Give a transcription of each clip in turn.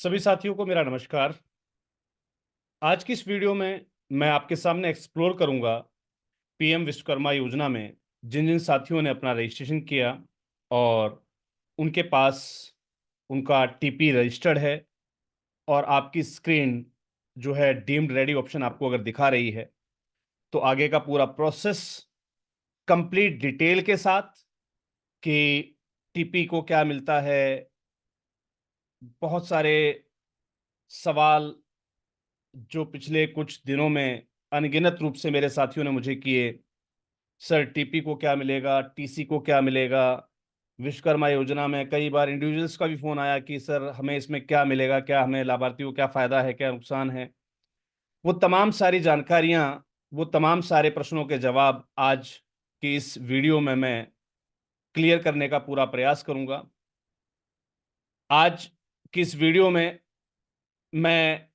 सभी साथियों को मेरा नमस्कार। आज की इस वीडियो में मैं आपके सामने एक्सप्लोर करूंगा पीएम विश्वकर्मा योजना में जिन जिन साथियों ने अपना रजिस्ट्रेशन किया और उनके पास उनका टीपी रजिस्टर्ड है और आपकी स्क्रीन जो है डीम्ड रेडी ऑप्शन आपको अगर दिखा रही है तो आगे का पूरा प्रोसेस कंप्लीट डिटेल के साथ कि टीपी को क्या मिलता है, बहुत सारे सवाल जो पिछले कुछ दिनों में अनगिनत रूप से मेरे साथियों ने मुझे किए। सर टीपी को क्या मिलेगा, टीसी को क्या मिलेगा, विश्वकर्मा योजना में कई बार इंडिविजुअल्स का भी फोन आया कि सर हमें इसमें क्या मिलेगा, क्या हमें लाभार्थियों को क्या फायदा है, क्या नुकसान है। वो तमाम सारी जानकारियां, वो तमाम सारे प्रश्नों के जवाब आज की इस वीडियो में मैं क्लियर करने का पूरा प्रयास करूंगा। आज की इस वीडियो में मैं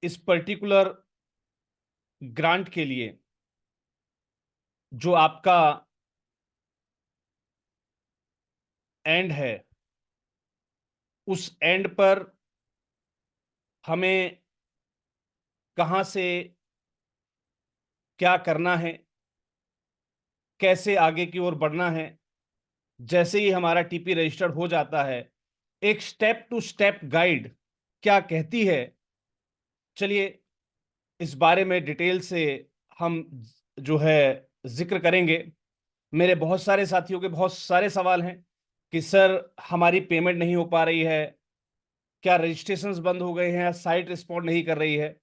इस पर्टिकुलर ग्रांट के लिए जो आपका एंड है उस एंड पर हमें कहां से क्या करना है, कैसे आगे की ओर बढ़ना है, जैसे ही हमारा टीपी रजिस्टर्ड हो जाता है एक स्टेप टू स्टेप गाइड क्या कहती है। चलिए इस बारे में डिटेल से हम जो है जिक्र करेंगे। मेरे बहुत सारे साथियों के बहुत सारे सवाल हैं कि सर हमारी पेमेंट नहीं हो पा रही है, क्या रजिस्ट्रेशंस बंद हो गए हैं, साइट रिस्पॉन्ड नहीं कर रही है।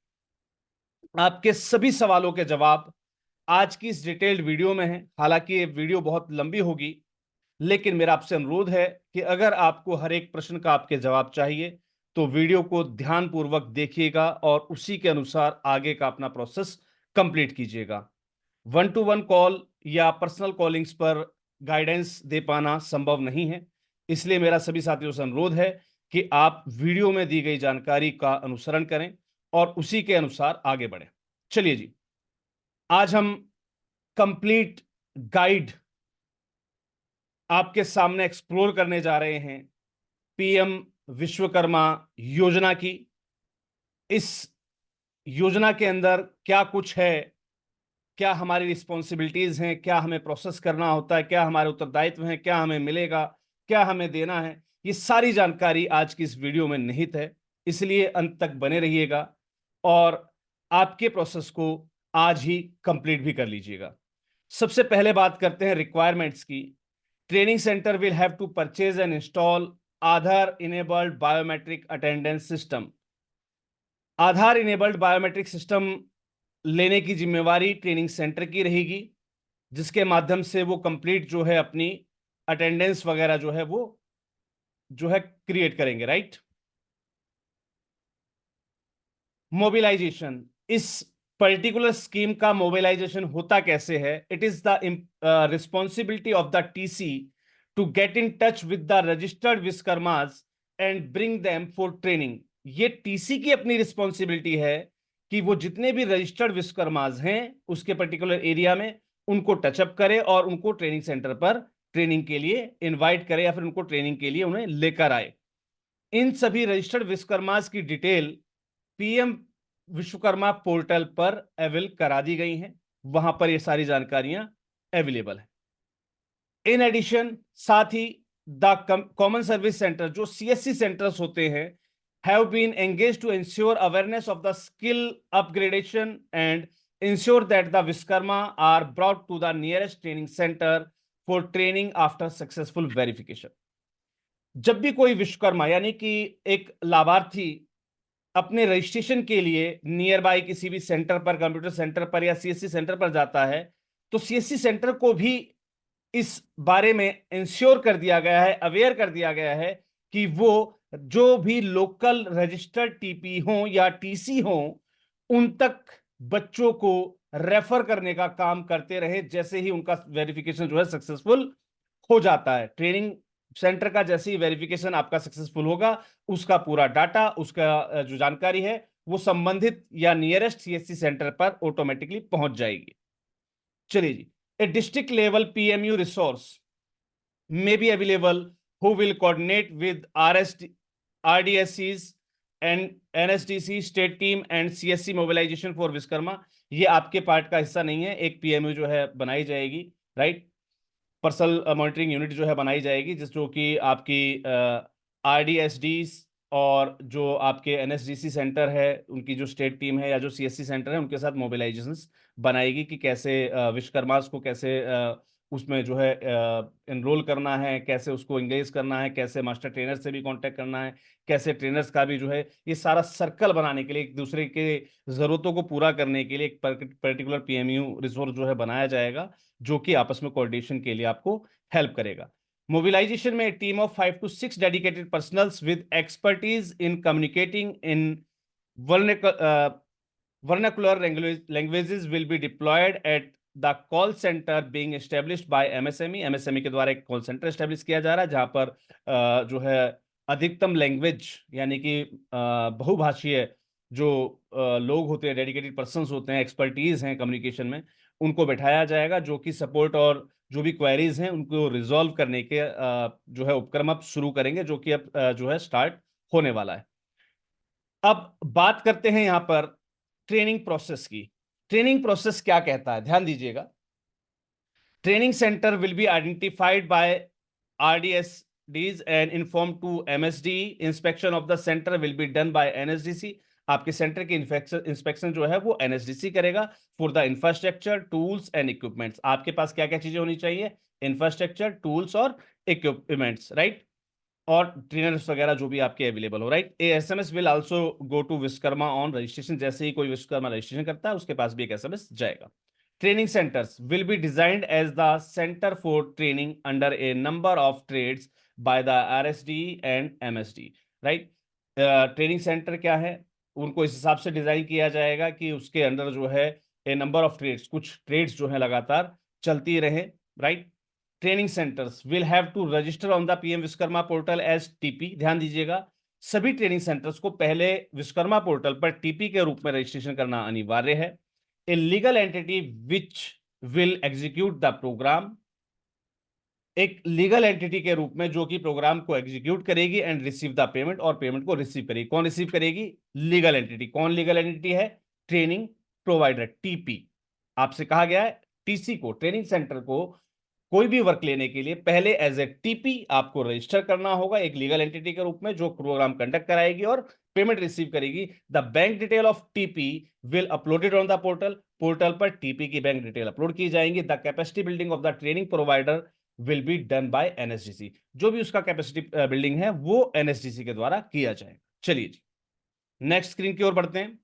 आपके सभी सवालों के जवाब आज की इस डिटेल्ड वीडियो में है। हालांकि ये वीडियो बहुत लंबी होगी, लेकिन मेरा आपसे अनुरोध है कि अगर आपको हर एक प्रश्न का आपके जवाब चाहिए तो वीडियो को ध्यानपूर्वक देखिएगा और उसी के अनुसार आगे का अपना प्रोसेस कंप्लीट कीजिएगा। 1-to-1 कॉल या पर्सनल कॉलिंग्स पर गाइडेंस दे पाना संभव नहीं है, इसलिए मेरा सभी साथियों से अनुरोध है कि आप वीडियो में दी गई जानकारी का अनुसरण करें और उसी के अनुसार आगे बढ़ें। चलिए जी, आज हम कंप्लीट गाइड आपके सामने एक्सप्लोर करने जा रहे हैं पीएम विश्वकर्मा योजना की। इस योजना के अंदर क्या कुछ है, क्या हमारी रिस्पॉन्सिबिलिटीज हैं, क्या हमें प्रोसेस करना होता है, क्या हमारे उत्तरदायित्व हैं, क्या हमें मिलेगा, क्या हमें देना है, ये सारी जानकारी आज की इस वीडियो में निहित है। इसलिए अंत तक बने रहिएगा और आपके प्रोसेस को आज ही कंप्लीट भी कर लीजिएगा। सबसे पहले बात करते हैं रिक्वायरमेंट्स की। Training centre will have to purchase and install Aadhaar enabled biometric attendance system. Aadhaar enabled biometric system लेने की जिम्मेवारी ट्रेनिंग सेंटर की रहेगी, जिसके माध्यम से वो कंप्लीट जो है अपनी अटेंडेंस वगैरह जो है वो जो है क्रिएट करेंगे। राइट। मोबिलाइजेशन, इस पर्टिकुलर स्कीम का मोबिलाइजेशन होता कैसे है? It is the responsibility of the TC to get in touch with the registered Vishwakarmas and bring them for training. ये टीसी की अपनी रिस्पॉन्सिबिलिटी है कि वो जितने भी रजिस्टर्ड विश्वकर्मास हैं उसके पर्टिकुलर एरिया में उनको टचअप करे और उनको ट्रेनिंग सेंटर पर ट्रेनिंग के लिए इनवाइट करे या फिर उनको ट्रेनिंग के लिए उन्हें लेकर आए। इन सभी रजिस्टर्ड विश्वकर्मास की डिटेल पीएम विश्वकर्मा पोर्टल पर अवेल करा दी गई हैं, वहां पर ये सारी जानकारियां अवेलेबल है। इन एडिशन साथ ही द कॉमन सर्विस सेंटर जो सीएससी सेंटर्स होते हैं have been engage to ensure awareness of the skill upgradation and ensure that the Vishwakarma are brought to the nearest training centre for training after successful verification. जब भी कोई विश्वकर्मा यानी कि एक लाभार्थी अपने रजिस्ट्रेशन के लिए नियर बाय किसी भी सेंटर पर, कंप्यूटर सेंटर पर या सीएससी सेंटर पर जाता है तो सीएससी सेंटर को भी इस बारे में इंश्योर कर दिया गया है, अवेयर कर दिया गया है कि वो जो भी लोकल रजिस्टर्ड टीपी हो या टीसी हो उन तक बच्चों को रेफर करने का काम करते रहे जैसे ही उनका वेरिफिकेशन जो है सक्सेसफुल हो जाता है। ट्रेनिंग सेंटर का जैसे ही वेरिफिकेशन आपका सक्सेसफुल होगा उसका पूरा डाटा, उसका जो जानकारी है वो संबंधित या नियरेस्ट सीएससी सेंटर पर ऑटोमेटिकली पहुंच जाएगी। चलिए जी, a district level PMU resource may be available who will coordinate with RDSCs and NSDC state team and CSC mobilisation for Vishwakarma, ये आपके पार्ट का हिस्सा नहीं है। एक पीएमयू जो है बनाई जाएगी, राइट, पर्सनल मॉनिटरिंग यूनिट जो है बनाई जाएगी, जिस जो कि आपकी आरडीएसडीज और जो आपके एनएसडीसी सेंटर है उनकी जो स्टेट टीम है या जो सीएससी सेंटर है उनके साथ मोबिलाइजेशंस बनाएगी कि कैसे विश्वकर्मास को कैसे उसमें जो है एनरोल करना है, कैसे उसको एंगेज करना है, कैसे मास्टर ट्रेनर से भी कांटेक्ट करना है, कैसे ट्रेनर्स का भी जो है ये सारा सर्कल बनाने के लिए, एक दूसरे के जरूरतों को पूरा करने के लिए एक पर्टिकुलर पीएमयू रिसोर्स जो है बनाया जाएगा, जो कि आपस में कोऑर्डिनेशन के लिए आपको हेल्प करेगा। मोबिलाइजेशन में team of 5 to 6 dedicated personals with expertise in communicating in vernacular languages will be deployed at the call center being established by MSME। MSME के द्वारा एक कॉल सेंटर एस्टेब्लिश किया जा रहा है जहां पर जो है अधिकतम लैंग्वेज यानी कि बहुभाषीय जो लोग होते हैं, डेडिकेटेड पर्सन्स होते हैं, एक्सपर्टीज हैं कम्युनिकेशन में, उनको बैठाया जाएगा, जो कि सपोर्ट और जो भी क्वेरीज हैं उनको रिजॉल्व करने के जो है उपक्रम अब शुरू करेंगे, जो कि अब जो है स्टार्ट होने वाला है। अब बात करते हैं यहां पर ट्रेनिंग प्रोसेस की। ट्रेनिंग प्रोसेस क्या कहता है, ध्यान दीजिएगा। Training centre will be identified by RDSDs and informed to MSD। Inspection of the centre will be done by NSDC। आपके सेंटर की इंस्पेक्शन जो है वो NSDC करेगा for the infrastructure, tools and equipments. आपके पास क्या क्या चीजें होनी चाहिए, इंफ्रास्ट्रक्चर, टूल्स और इक्विपमेंट्स, राइट, और ट्रेनर्स वगैरह जो भी आपके अवेलेबल हो, right. A SMS will also go to Vishwakarma on registration. जैसे ही कोई विश्वकर्मा रजिस्ट्रेशन करता है उसके पास भी एक एसएमएस जाएगा। Training centres will be designed as the centre for training under a number of trades by the RSD and MSD, right. Training centre क्या है, उनको इस हिसाब से डिजाइन किया जाएगा कि उसके अंदर जो है ए नंबर ऑफ ट्रेड्स, कुछ ट्रेड्स जो है लगातार चलती रहे, right. Training centres will have to register on the PM Vishwakarma portal as TP. ध्यान दीजिएगा, सभी ट्रेनिंग सेंटर्स को पहले विश्वकर्मा पोर्टल पर टीपी के रूप में रजिस्ट्रेशन करना अनिवार्य है। A legal entity which will execute the programme, एक लीगल एंटिटी के रूप में जो कि प्रोग्राम को एग्जीक्यूट करेगी एंड रिसीव द पेमेंट, और पेमेंट को रिसीव करेगी। कौन रिसीव करेगी, लीगल एंटिटी। कौन लीगल एंटिटी है, ट्रेनिंग प्रोवाइडर, टीपी। आपसे कहा गया है टीसी को, ट्रेनिंग सेंटर को कोई भी वर्क लेने के लिए पहले एज ए टीपी आपको रजिस्टर करना होगा एक लीगल एंटिटी के रूप में, जो प्रोग्राम कंडक्ट कराएगी और पेमेंट रिसीव करेगी। The bank detail of TP will uploaded on the portal, portal पर टीपी की बैंक डिटेल अपलोड की जाएंगी। The capacity building of the training provider will be done by NSDC, जो भी उसका कैपेसिटी बिल्डिंग है वो एनएसडीसी के द्वारा किया जाएगा। चलिए जी, नेक्स्ट स्क्रीन की ओर बढ़ते हैं।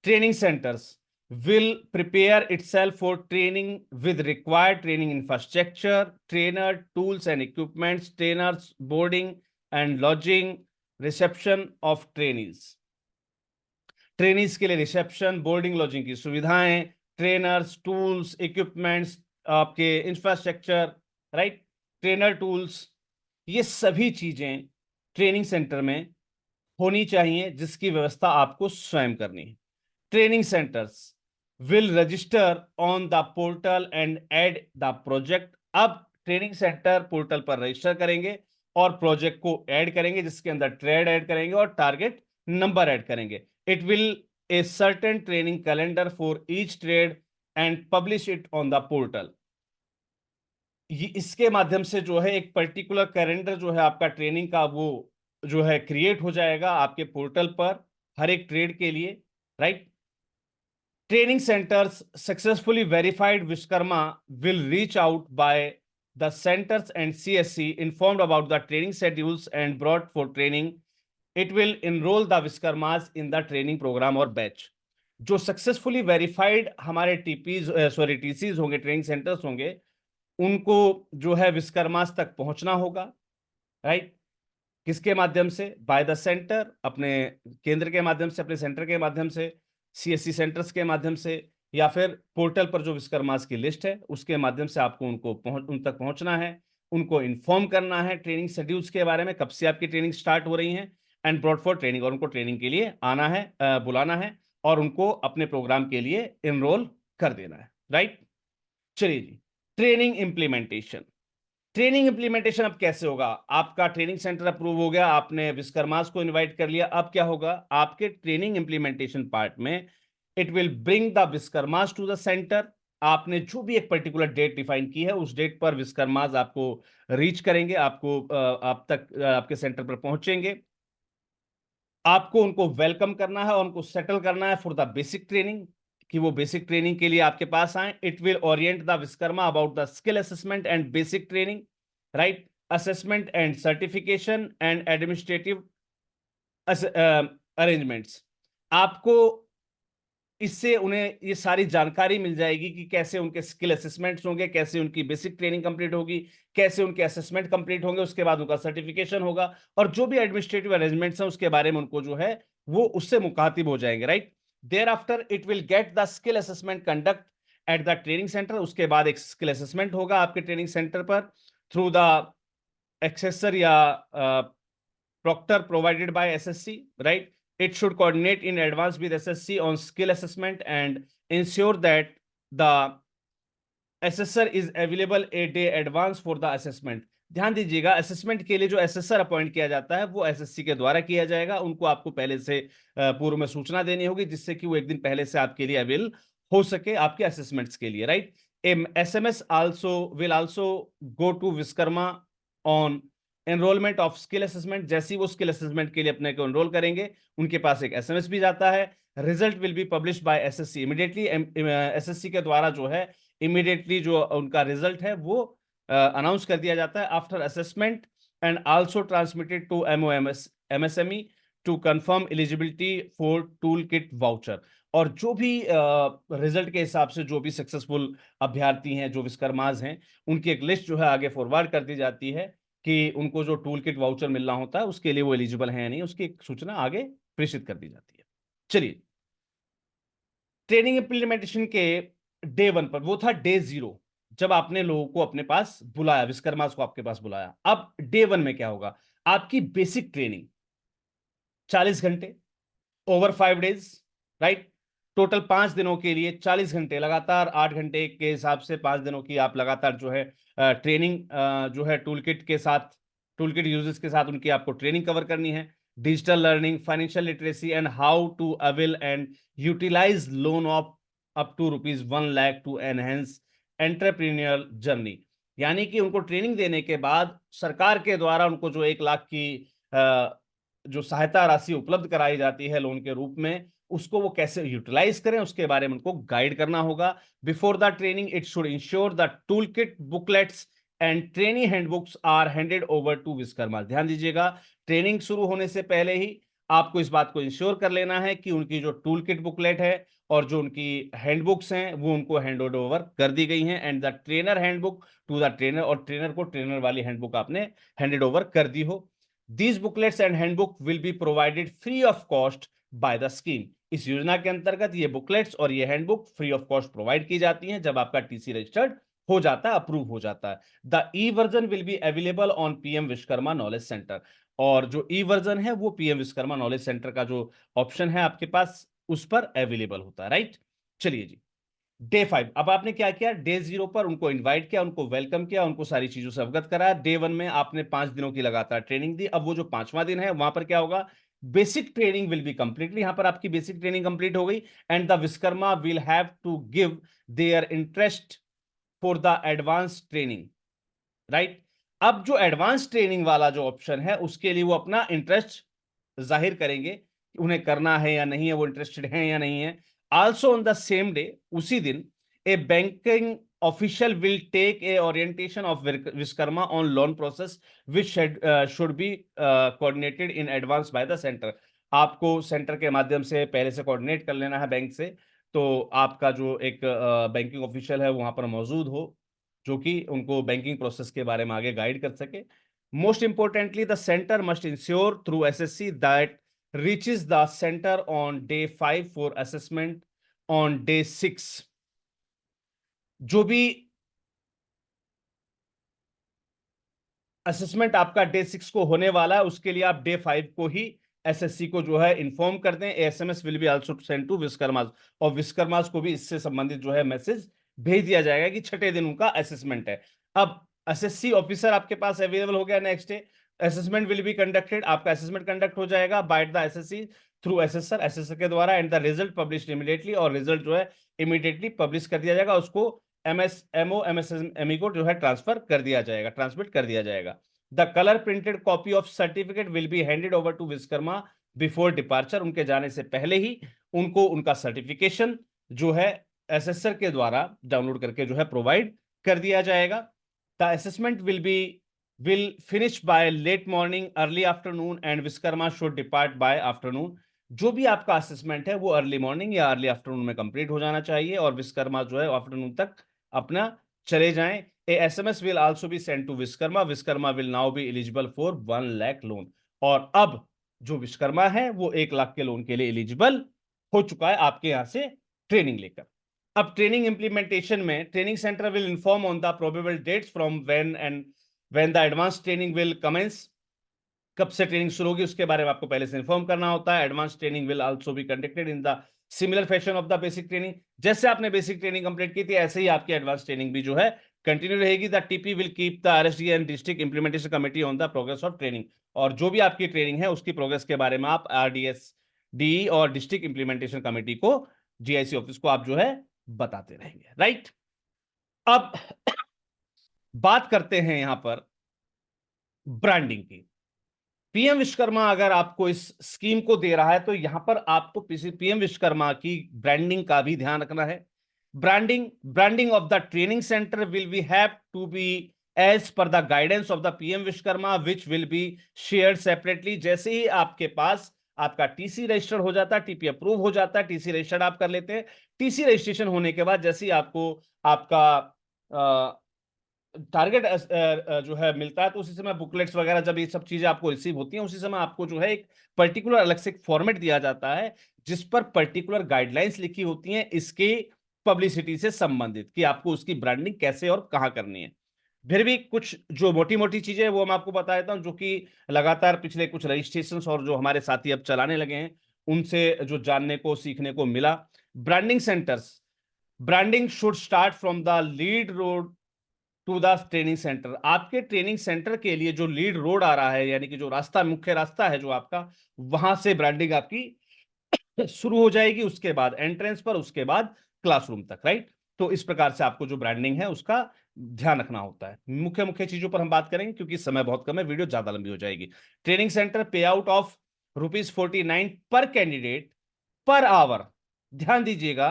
Training centres will prepare itself for training with required training infrastructure, trainer, tools and equipments, trainers, boarding and lodging, reception of trainees। Trainees के लिए रिसेप्शन, बोर्डिंग, लॉजिंग की सुविधाएं, ट्रेनर्स, टूल्स, इक्विपमेंट्स, आपके infrastructure, right, trainer tools, ये सभी चीजें training centre में होनी चाहिए, जिसकी व्यवस्था आपको स्वयं करनी है। Training centres will register on the portal and add the project। अब ट्रेनिंग सेंटर पोर्टल पर रजिस्टर करेंगे और प्रोजेक्ट को ऐड करेंगे, जिसके अंदर ट्रेड ऐड करेंगे और टारगेट नंबर ऐड करेंगे। It will a certain training calendar for each trade and publish it on the portal. इसके माध्यम से जो है एक पर्टिकुलर कैलेंडर जो है आपका ट्रेनिंग का वो जो है क्रिएट हो जाएगा आपके पोर्टल पर हर एक ट्रेड के लिए, right. Training centers successfully verified Vishkarma will reach out by the centers and CSC informed about the training schedules and brought for training। It will enroll the Vishkarmas in the training program or batch। जो successfully verified हमारे TPs sorry टीसीज होंगे, training centres होंगे, उनको जो है विश्वकर्मास तक पहुंचना होगा, राइट। किसके माध्यम से, बाय द सेंटर, अपने केंद्र के माध्यम से, अपने सेंटर के माध्यम से, सीएससी सेंटर्स के माध्यम से, या फिर पोर्टल पर जो विश्वकर्मास की लिस्ट है उसके माध्यम से आपको उन तक पहुंचना है, उनको इन्फॉर्म करना है ट्रेनिंग शेड्यूल्स के बारे में, कब से आपकी ट्रेनिंग स्टार्ट हो रही है, एंड ब्रॉड फॉर ट्रेनिंग, और उनको ट्रेनिंग के लिए आना है, बुलाना है और उनको अपने प्रोग्राम के लिए एनरोल कर देना है, राइट। चलिए जी, ट्रेनिंग इंप्लीमेंटेशन। ट्रेनिंग इंप्लीमेंटेशन अब कैसे होगा? आपका ट्रेनिंग सेंटर अप्रूव हो गया, आपने विश्वकर्मास को इनवाइट कर लिया, अब क्या होगा? आपके ट्रेनिंग इंप्लीमेंटेशन पार्ट में it will bring the Vishwakarmas to the centre. आपने जो भी एक पर्टिकुलर डेट डिफाइन की है, उस डेट पर विश्वकर्मास आपको रीच करेंगे, आपको आप तक आपके सेंटर पर पहुंचेंगे। आपको उनको वेलकम करना है और उनको सेटल करना है फॉर द बेसिक ट्रेनिंग, कि वो बेसिक ट्रेनिंग के लिए आपके पास आए। It will Orient the Vishwakarma about the skill assessment and basic training, right? Assessment and certification and administrative arrangements. आपको इससे उन्हें ये सारी जानकारी मिल जाएगी कि कैसे उनके स्किल असेसमेंट्स होंगे, कैसे उनकी बेसिक ट्रेनिंग कंप्लीट होगी, कैसे उनके असेसमेंट कंप्लीट होंगे, उसके बाद उनका सर्टिफिकेशन होगा, और जो भी एडमिनिस्ट्रेटिव अरेंजमेंट्स हैं उसके बारे में उनको जो है वो उससे मुखातिब हो जाएंगे, right? There after it will get the skill assessment conduct at the training centre. उसके बाद एक स्किल असेसमेंट होगा आपके ट्रेनिंग सेंटर पर थ्रू द एक्सेसर या proctor provided by SSC, right? It should coordinate in advance with SSC on skill assessment and ensure that the assessor is available a day advance for the assessment. ध्यान दीजिएगा, assessment के लिए जो assessor appoint किया जाता है वो SSC के द्वारा किया जाएगा। उनको आपको पहले से पूर्व में सूचना देनी होगी, जिससे कि वो एक दिन पहले से आपके लिए अवेल हो सके आपके असेसमेंट्स के लिए, right? SMS also will also go to Vishwakarma on enrolment of skill assessment. जैसे ही वो स्किल असेसमेंट के लिए अपने को एनरोल करेंगे, उनके पास एक एसएमएस भी जाता है। Result will be publish by SSC immediately. SSC के द्वारा जो है इमीडिएटली जो उनका रिजल्ट है वो अनाउंस कर दिया जाता है after assessment, and also transmitted to MSME to confirm eligibility for tool kit voucher. और जो भी रिजल्ट के हिसाब से जो भी सक्सेसफुल अभ्यर्थी हैं, जो विश्वकर्माज हैं, उनकी एक लिस्ट जो है आगे फॉरवर्ड कर दी जाती है कि उनको जो टूल किट वाउचर मिलना होता है उसके लिए वो एलिजिबल है या नहीं, उसकी एक सूचना आगे प्रेषित कर दी जाती है। चलिए, ट्रेनिंग इंप्लीमेंटेशन के डे 1 पर, वो था डे 0, जब आपने लोगों को अपने पास बुलाया, विश्वकर्मा को आपके पास बुलाया। अब डे 1 में क्या होगा? आपकी बेसिक ट्रेनिंग 40 घंटे ओवर 5 डेज, राइट? टोटल 5 दिनों के लिए 40 घंटे लगातार 8 घंटे के हिसाब से 5 दिनों की आप लगातार जो है ट्रेनिंग जो है टूलकिट के साथ, टूलकिट यूजर्स के साथ उनकी आपको ट्रेनिंग कवर करनी है। Digital learning, financial literacy and how to avail and utilise loan of up to ₹1 lakh to enhance entrepreneurial journey. यानी कि उनको ट्रेनिंग देने के बाद सरकार के द्वारा उनको जो 1 लाख की जो सहायता राशि उपलब्ध कराई जाती है लोन के रूप में, उसको वो कैसे यूटिलाइज करें उसके बारे में उनको गाइड करना होगा। Before the training it should ensure the tool kit booklets and training handbooks are handed over to Vishwakarma. ध्यान दीजिएगा, ट्रेनिंग शुरू होने से पहले ही आपको इस बात को इंश्योर कर लेना है कि उनकी जो टूल किट बुकलेट है और जो उनकी हैंडबुक्स हैं वो उनको हैंड ओवर कर दी गई हैं, and the trainer handbook to the trainer, और ट्रेनर को ट्रेनर वाली हैंडबुक आपने हैंडेड ओवर कर दी हो। These booklets and handbook will be provided free of cost by the scheme. इस योजना के अंतर्गत ये बुकलेट्स और ये handbook free of cost provide की जाती हैं जब आपका टीसी रजिस्टर्ड हो जाता है, अप्रूव हो जाता है। The E version will be available on PM Vishwakarma knowledge centre. और जो ई वर्जन है वो पीएम विश्वकर्मा नॉलेज सेंटर का जो ऑप्शन है आपके पास उस पर अवेलेबल होता है, राइट? चलिए जी, डे 5, अब आपने क्या किया? डे 0 पर उनको इनवाइट किया, उनको वेलकम किया, उनको सारी चीजों से अवगत कराया। डे 1 में आपने 5 दिनों की लगातार ट्रेनिंग दी। अब वो जो 5वां दिन है वहां पर क्या होगा? Basic training will be completely, यहां पर आपकी बेसिक ट्रेनिंग कंप्लीट हो गई, and the Vishwakarma will have to give their interest for the advance training, right? अब जो एडवांस ट्रेनिंग वाला जो ऑप्शन है उसके लिए वो अपना इंटरेस्ट जाहिर करेंगे, उन्हें करना है या नहीं है, वो इंटरेस्टेड हैं या नहीं है। Also on the same day, उसी दिन, a banking official will take a orientation of Vishwakarma on loan process which should be coordinated in advance by the centre. आपको सेंटर के माध्यम से पहले से कोऑर्डिनेट कर लेना है बैंक से, तो आपका जो एक बैंकिंग ऑफिशियल है वहां पर मौजूद हो, जो कि उनको बैंकिंग प्रोसेस के बारे में आगे गाइड कर सके। Most importantly, the centre must ensure through SSC that reaches the center on day 5 for assessment on day 6। जो भी असेसमेंट आपका डे 6 को होने वाला है उसके लिए आप डे 5 को ही एसएससी को जो है इन्फॉर्म कर दें। SMS will be also send to Vishwakarmas, और विश्वकर्मास को भी इससे संबंधित जो है मैसेज भेज दिया जाएगा कि छठे दिन उनका असेसमेंट है। अब एसएससी ऑफिसर आपके पास अवेलेबल हो गया next day, assessment will be conducted, आपका असेसमेंट कंडक्ट हो जाएगा by the assessee through assessor, assessor के द्वारा, and the result publish immediately, और रिजल्ट जो है इमीडिएटली पब्लिश कर दिया जाएगा, उसको एमएसएमओ एमएसएमई को जो है ट्रांसफर कर दिया जाएगा, ट्रांसमिट कर दिया जाएगा। The colour printed copy of certificate will be handed over to Vishwakarma before departure, उनके जाने से पहले ही उनको उनका सर्टिफिकेशन जो है एसेसर के द्वारा डाउनलोड करके जो है प्रोवाइड कर दिया जाएगा। The assessment will finish by late morning, early afternoon, and Vishwakarma should depart by afternoon। जो भी आपका असेसमेंट है वो अर्ली मॉर्निंग या अर्ली आफ्टरनून में कंप्लीट हो जाना चाहिए, और विश्वकर्मा जो है आफ्टरनून तक अपना चले जाएं। A SMS will also be send to Vishwakarma, Vishwakarma will now be eligible for 1 lakh loan. और अब जो विश्वकर्मा है वो 1 लाख के लोन के लिए एलिजिबल हो चुका है आपके यहां से ट्रेनिंग लेकर। अब ट्रेनिंग इंप्लीमेंटेशन में training centre will inform on the probable dates from when the advance training will commence, कब से ट्रेनिंग शुरू होगी उसके बारे में आपको पहले से इन्फॉर्म करना होता है। Advance training will also be conducted in the similar fashion of the basic training, जैसे आपने बेसिक ट्रेनिंग कंप्लीट की थी ऐसे ही आपकी एडवांस ट्रेनिंग भी जो है कंटिन्यू रहेगी। The TP will keep the RSD and district implementation committee on the progress of training, और जो भी आपकी ट्रेनिंग है उसकी प्रोग्रेस के बारे में आप आरडीएस डी और डिस्ट्रिक्ट इंप्लीमेंटेशन कमेटी को, जीआईसी ऑफिस को आप जो है बताते रहेंगे, राइट। अब बात करते हैं यहां पर ब्रांडिंग की। पीएम विश्वकर्मा अगर आपको इस स्कीम को दे रहा है तो यहां पर आपको पीएम विश्वकर्मा की ब्रांडिंग का भी ध्यान रखना है। Branding of the training centre will be have to be as per the guidance of the PM Vishwakarma which will be shared separately. जैसे ही आपके पास आपका टीसी रजिस्टर्ड हो जाता है, टीपी अप्रूव हो जाता है, टीसी रजिस्टर्ड आप कर लेते हैं, टीसी रजिस्ट्रेशन होने के बाद जैसे ही आपको आपका टारगेट जो है मिलता है तो उसी समय बुकलेट्स वगैरह जब ये सब चीजें आपको रिसीव होती हैं उसी समय आपको जो है एक पर्टिकुलर अलग से एक फॉर्मेट दिया जाता है जिस पर पर्टिकुलर गाइडलाइंस लिखी होती हैं इसके पब्लिसिटी से संबंधित, कि आपको उसकी ब्रांडिंग कैसे और कहां करनी है। फिर भी कुछ जो मोटी मोटी चीजें वो मैं आपको बता देता हूं, जो कि लगातार पिछले कुछ रजिस्ट्रेशन और जो हमारे साथी अब चलाने लगे हैं उनसे जो जानने को सीखने को मिला। Branding centres, branding should start from the lead road to the training centre. आपके ट्रेनिंग सेंटर के लिए जो लीड रोड आ रहा है, यानी कि जो रास्ता मुख्य रास्ता है जो आपका, वहां से ब्रांडिंग आपकी शुरू हो जाएगी, उसके बाद एंट्रेंस पर, उसके बाद क्लासरूम तक, राइट। तो इस प्रकार से आपको जो ब्रांडिंग है उसका ध्यान रखना होता है। मुख्य मुख्य चीजों पर हम बात करेंगे क्योंकि समय बहुत कम है, वीडियो ज्यादा लंबी हो जाएगी। ट्रेनिंग सेंटर पे आउट ऑफ ₹49 पर कैंडिडेट पर आवर, ध्यान दीजिएगा,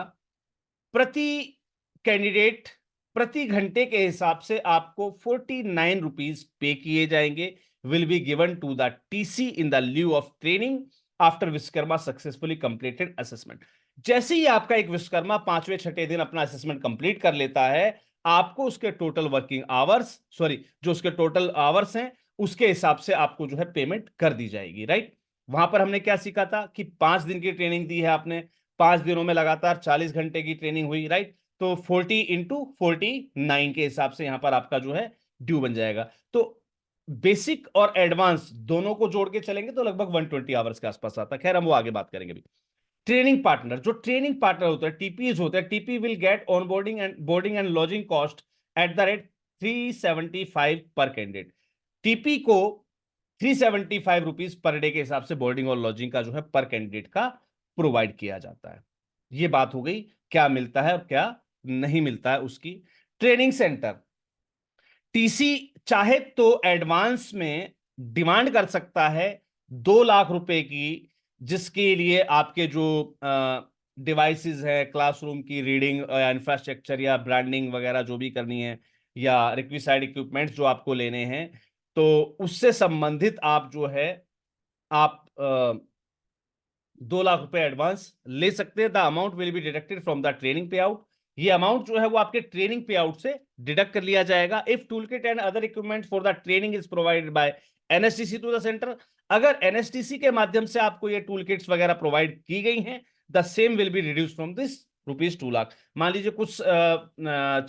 प्रति कैंडिडेट प्रति घंटे के हिसाब से आपको ₹49 पे किए जाएंगे, will be given to the TC in the lieu of training after Vishwakarma successfully completed assessment. जैसे ही आपका एक विश्वकर्मा 5वें 6ठे दिन अपना असेसमेंट कंप्लीट कर लेता है, आपको उसके टोटल वर्किंग आवर्स, सॉरी जो उसके टोटल आवर्स हैं उसके हिसाब से आपको जो है पेमेंट कर दी जाएगी, राइट। वहां पर हमने क्या सीखा था कि 5 दिन की ट्रेनिंग दी है आपने, 5 दिनों में लगातार 40 घंटे की ट्रेनिंग हुई, राइट। तो 40 इंटू 49 के हिसाब से यहां पर आपका जो है ड्यू बन जाएगा। तो बेसिक और एडवांस दोनों को जोड़ के चलेंगे तो लगभग 120 आवर्स के आसपास आता है। खैर हम वो आगे बात करेंगे अभी। ट्रेनिंग पार्टनर, जो ट्रेनिंग पार्टनर होता है, टीपीज होते हैं, TP will get on boarding and lodging cost at the rate 375 पर कैंडिडेट। टीपी को ₹375 पर डे के हिसाब से बोर्डिंग और लॉजिंग का जो है पर कैंडिडेट का प्रोवाइड किया जाता है। ये बात हो गई क्या मिलता है और क्या नहीं मिलता है उसकी। ट्रेनिंग सेंटर टीसी चाहे तो एडवांस में डिमांड कर सकता है 2 लाख रुपए की, जिसके लिए आपके जो डिवाइसेस है, क्लासरूम की रीडिंग या इंफ्रास्ट्रक्चर या ब्रांडिंग वगैरह जो भी करनी है, या रिक्विसाइड इक्विपमेंट्स जो आपको लेने हैं, तो उससे संबंधित आप जो है आप 2 लाख रुपए एडवांस ले सकते हैं। The amount will be deducted from the training पे आउट। ये अमाउंट जो है वो आपके ट्रेनिंग पे आउट से डिडक्ट कर लिया जाएगा। If tool kit and other equipment for the training is provided by NSTC to the centre, अगर एनएसटीसी के माध्यम से आपको ये टूल किट्स वगैरह प्रोवाइड की गई हैं, the same will be reduce from this ₹2 lakh. मान लीजिए कुछ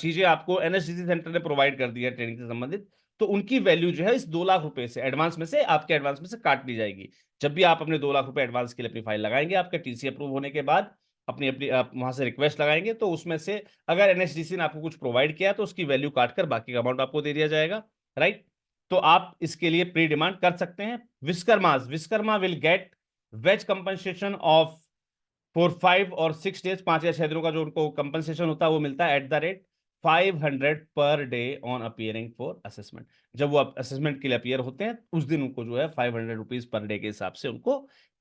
चीजें आपको एनएसटीसी सेंटर ने प्रोवाइड कर दी है ट्रेनिंग से संबंधित, तो उनकी वैल्यू जो है इस 2 लाख रुपए से एडवांस में से, आपके एडवांस में से काट ली जाएगी। जब भी आप अपने 2 लाख रुपए एडवांस के लिए अपनी फाइल लगाएंगे, आपका टीसी अप्रूव होने के बाद अपनी अपनी आप वहां से रिक्वेस्ट लगाएंगे, तो उसमें से अगर एनएचडीसी ने आपको कुछ प्रोवाइड किया तो उसकी वैल्यू काट कर बाकी का अमाउंट आपको दे दिया जाएगा, राइट। तो आप इसके लिए प्री डिमांड कर सकते हैं। Vishwakarma will get wage compensation of for 5 और 6 डेज, 5 या 6 दिनों का जो उनको कंपनसेशन होता है वो मिलता है @ 500 per day on appearing for assessment. जब वो असेसमेंट के लिए अपियर होते हैं उस दिन उनको जो है 500 रुपीज पर डे के हिसाब से उनको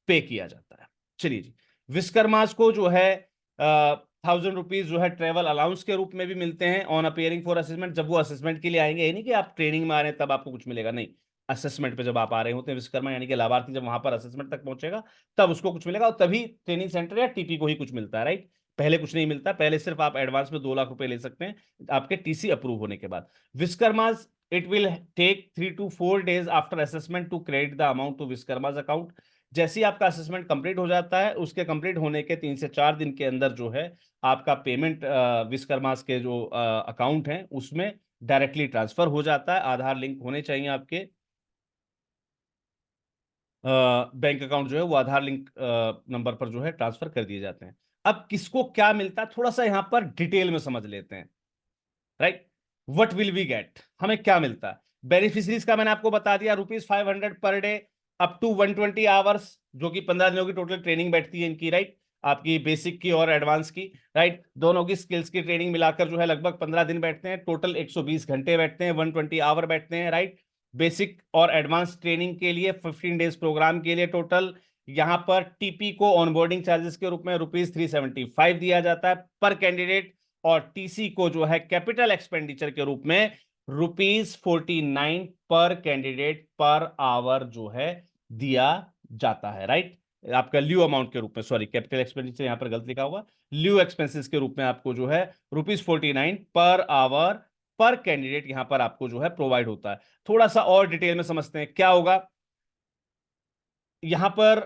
पे किया जाता है। चलिए जी, विश्वकर्मास को जो है 1000 रुपीज जो है ट्रेवल अलाउंस के रूप में भी मिलते हैं ऑन अपियरिंग फॉर असेसमेंट। जब वो असेसमेंट के लिए आएंगे, ये नहीं कि आप ट्रेनिंग में आ रहे हैं तब आपको कुछ मिलेगा, नहीं, असेसमेंट पे जब आप आ रहे होते हैं विश्वकर्मा, यानी कि लाभार्थी जब वहां पर असेसमेंट तक पहुंचेगा तब उसको कुछ मिलेगा, और तभी ट्रेनिंग सेंटर या टीपी को ही कुछ मिलता है, राइट। पहले कुछ नहीं मिलता, पहले सिर्फ आप एडवांस में 2 लाख रुपए ले सकते हैं आपके टीसी अप्रूव होने के बाद। Vishwakarmas, it will take 3 to 4 days after assessment to credit the amount to Vishwakarmas account. जैसे ही आपका असेसमेंट कंप्लीट हो जाता है उसके कंप्लीट होने के 3 से 4 दिन के अंदर जो है आपका पेमेंट विश्वकर्मास के जो अकाउंट है उसमें डायरेक्टली ट्रांसफर हो जाता है। आधार लिंक होने चाहिए आपके बैंक अकाउंट जो है वो आधार लिंक नंबर पर जो है ट्रांसफर कर दिए जाते हैं। अब किसको क्या मिलता है थोड़ा सा यहां पर डिटेल में समझ लेते हैं, right. What will we get, हमें क्या मिलता है। बेनिफिशरीज का मैंने आपको बता दिया, ₹500 per day up to 120 hours, जो कि 15 दिनों की टोटल ट्रेनिंग बैठती है इनकी, राइट। आपकी बेसिक की और एडवांस की, राइट, दोनों की स्किल्स की ट्रेनिंग मिलाकर जो है लगभग 15 दिन बैठते हैं, टोटल 120 घंटे बैठते हैं, 120 आवर बैठते हैं, राइट। बेसिक और एडवांस ट्रेनिंग के लिए 15 डेज प्रोग्राम के लिए टोटल यहां पर टीपी को ऑनबोर्डिंग चार्जेस के रूप में ₹375 दिया जाता है पर कैंडिडेट, और टीसी को जो है कैपिटल एक्सपेंडिचर के रूप में ₹49 पर कैंडिडेट पर आवर जो है दिया जाता है, राइट। आपका ल्यू अमाउंट के रूप में, सॉरी कैपिटल एक्सपेंडिचर यहां पर गलत लिखा हुआ, ल्यू एक्सपेंसेस के रूप में आपको जो है ₹49 पर आवर पर कैंडिडेट यहां पर आपको जो है प्रोवाइड होता है। थोड़ा सा और डिटेल में समझते हैं क्या होगा यहां पर।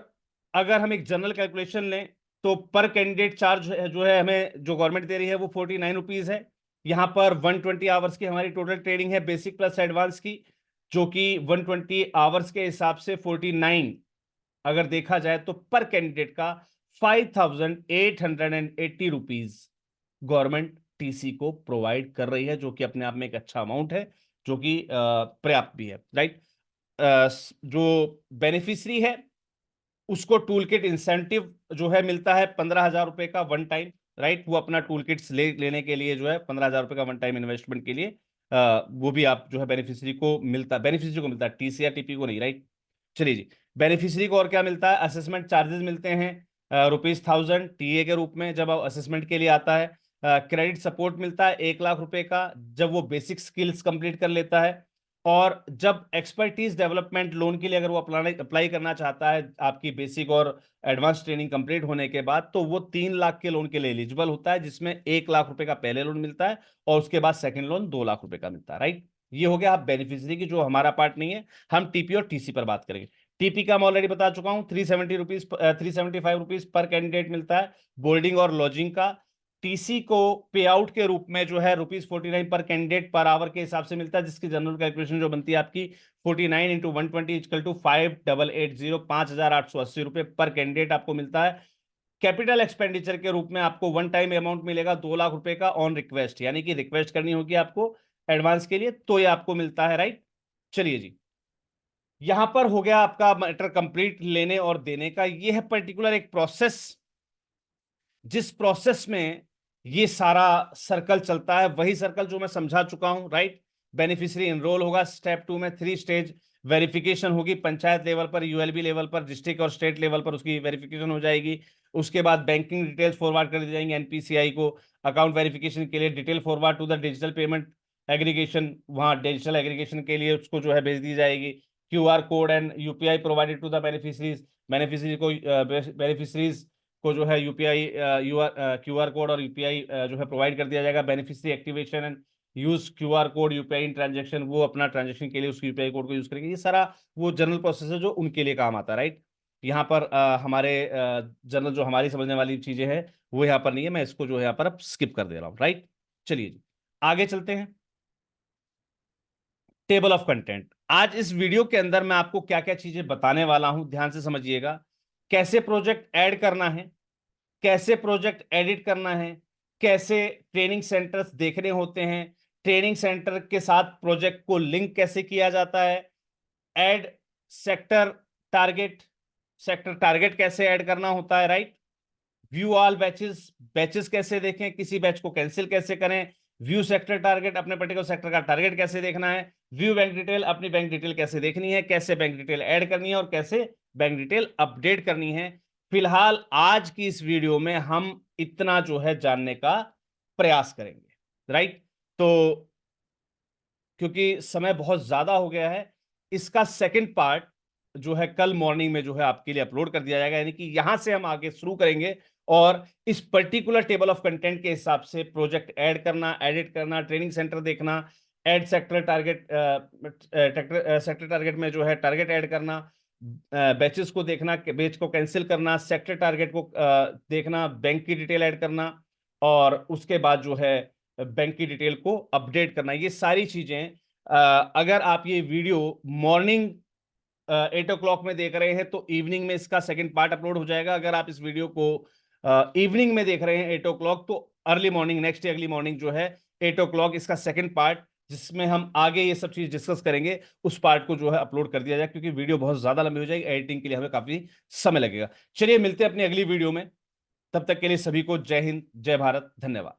अगर हम एक जनरल कैलकुलेशन लें तो पर कैंडिडेट चार्ज जो है हमें जो गवर्नमेंट दे रही है वो ₹49 है। यहां पर 120 आवर्स की हमारी टोटल ट्रेनिंग है बेसिक प्लस एडवांस की, जो कि 120 आवर्स के हिसाब से 49 अगर देखा जाए तो पर कैंडिडेट का ₹5880 गवर्नमेंट टीसी को प्रोवाइड कर रही है, जो कि अपने आप में एक अच्छा अमाउंट है, जो कि पर्याप्त भी है, राइट। जो बेनिफिशियरी है उसको टूल किट इंसेंटिव जो है मिलता है ₹15,000 का वन टाइम, राइट। वो अपना टूल किट्स लेने के लिए जो है ₹15,000 का वन टाइम इन्वेस्टमेंट के लिए वो भी आप जो है बेनिफिशियरी को मिलता है, टीसी या टीपी को नहीं, राइट। चलिए जी, बेनिफिशियरी को और क्या मिलता है, असेसमेंट चार्जेस मिलते हैं ₹1000 टीए के रूप में जब असेसमेंट के लिए आता है। क्रेडिट सपोर्ट मिलता है ₹1,00,000 का जब वो बेसिक स्किल्स कंप्लीट कर लेता है, और जब एक्सपर्टीज डेवलपमेंट लोन के लिए अगर वो अप्लाई करना चाहता है आपकी बेसिक और एडवांस ट्रेनिंग कंप्लीट होने के बाद, तो वो 3 लाख के लोन के लिए एलिजिबल होता है, जिसमें ₹1,00,000 का पहले लोन मिलता है और उसके बाद सेकंड लोन ₹2,00,000 का मिलता है, राइट। ये हो गया आप बेनिफिशियरी की, जो हमारा पार्ट नहीं है। हम टीपी और टीसी पर बात करेंगे। टीपी का मैं ऑलरेडी बता चुका हूं, ₹375 पर कैंडिडेट मिलता है बोर्डिंग और लॉजिंग का। टीसी को पे आउट के रूप में जो है ₹49 पर कैंडिडेट पर आवर के हिसाब से मिलता है, जिसकी जनरल कैलकुलेशन जो बनती है आपकी 49 इंटू 120 इक्वल टू 5880, ₹5,880 पर कैंडिडेट आपको मिलता है। कैपिटल एक्सपेंडिचर के रूप में आपको वन टाइम अमाउंट मिलेगा ₹2,00,000 का ऑन रिक्वेस्ट, यानी कि रिक्वेस्ट करनी होगी आपको एडवांस के लिए तो ये आपको मिलता है, राइट। चलिए जी, यहां पर हो गया आपका मैटर कंप्लीट लेने और देने का। ये है पर्टिकुलर एक प्रोसेस, जिस प्रोसेस में ये सारा सर्कल चलता है, वही सर्कल जो मैं समझा चुका हूं, राइट। बेनिफिशियरी एनरोल होगा स्टेप 2 में, 3 स्टेज वेरिफिकेशन होगी, पंचायत लेवल पर, यूएलबी लेवल पर, डिस्ट्रिक्ट और स्टेट लेवल पर उसकी वेरिफिकेशन हो जाएगी। उसके बाद बैंकिंग डिटेल्स फॉरवर्ड कर दी जाएंगी एनपीसीआई को, अकाउंट वेरिफिकेशन के लिए detail forward to the digital payment aggregation, वहां डिजिटल एग्रीगेशन के लिए उसको जो है भेज दी जाएगी। QR code and UPI provided to the beneficiaries, beneficiaries को जो है यूपीआई क्यूआर कोड और यूपीआई जो है प्रोवाइड कर दिया जाएगा। Beneficiary activation and use QR code UPI in transaction, वो अपना ट्रांजेक्शन के लिए उस यूपीआई कोड को यूज करेंगे। ये सारा वो जनरल प्रोसेस है जो उनके लिए काम आता है, राइट। यहाँ पर हमारे जनरल जो हमारी समझने वाली चीजें हैं वो यहाँ पर नहीं है, मैं इसको जो है यहाँ पर अब स्किप कर दे रहा हूँ, राइट। चलिए जी, आगे चलते हैं। टेबल ऑफ कंटेंट, आज इस वीडियो के अंदर मैं आपको क्या क्या चीजें बताने वाला हूं, ध्यान से समझिएगा। कैसे प्रोजेक्ट ऐड करना है, कैसे प्रोजेक्ट एडिट करना है, कैसे ट्रेनिंग सेंटर्स देखने होते हैं, ट्रेनिंग सेंटर के साथ प्रोजेक्ट को लिंक कैसे किया जाता है, add sector target, sector target कैसे ऐड करना होता है, right. View all batches, batches कैसे देखें, किसी बैच को कैंसिल कैसे करें, व्यू सेक्टर टारगेट, अपने पर्टिकुलर सेक्टर का टारगेट कैसे देखना है, व्यू बैंक डिटेल, अपनी बैंक डिटेल कैसे देखनी है, कैसे बैंक डिटेल ऐड करनी है और कैसे बैंक डिटेल अपडेट करनी है। फिलहाल आज की इस वीडियो में हम इतना जो है जानने का प्रयास करेंगे, राइट। तो क्योंकि समय बहुत ज्यादा हो गया है, इसका सेकंड पार्ट जो है कल मॉर्निंग में जो है आपके लिए अपलोड कर दिया जाएगा, यानी कि यहां से हम आगे शुरू करेंगे और इस पर्टिकुलर टेबल ऑफ कंटेंट के हिसाब से प्रोजेक्ट ऐड करना, एडिट करना, ट्रेनिंग सेंटर देखना, add sector target, sector target में जो है टारगेट ऐड करना, बैचेस को देखना, बैच को कैंसिल करना, सेक्टर टारगेट को देखना, बैंक की डिटेल ऐड करना और उसके बाद जो है बैंक की डिटेल को अपडेट करना। ये सारी चीजें अगर आप ये वीडियो मॉर्निंग 8 o'clock में देख रहे हैं तो इवनिंग में इसका सेकंड पार्ट अपलोड हो जाएगा। अगर आप इस वीडियो को इवनिंग में देख रहे हैं 8 o'clock, तो अर्ली मॉर्निंग, नेक्स्ट डे अगली मॉर्निंग जो है 8 o'clock इसका सेकंड पार्ट, जिसमें हम आगे ये सब चीज डिस्कस करेंगे, उस पार्ट को जो है अपलोड कर दिया जाए, क्योंकि वीडियो बहुत ज्यादा लंबी हो जाएगी, एडिटिंग के लिए हमें काफी समय लगेगा। चलिए मिलते हैं अपनी अगली वीडियो में, तब तक के लिए सभी को जय हिंद, जय भारत, धन्यवाद।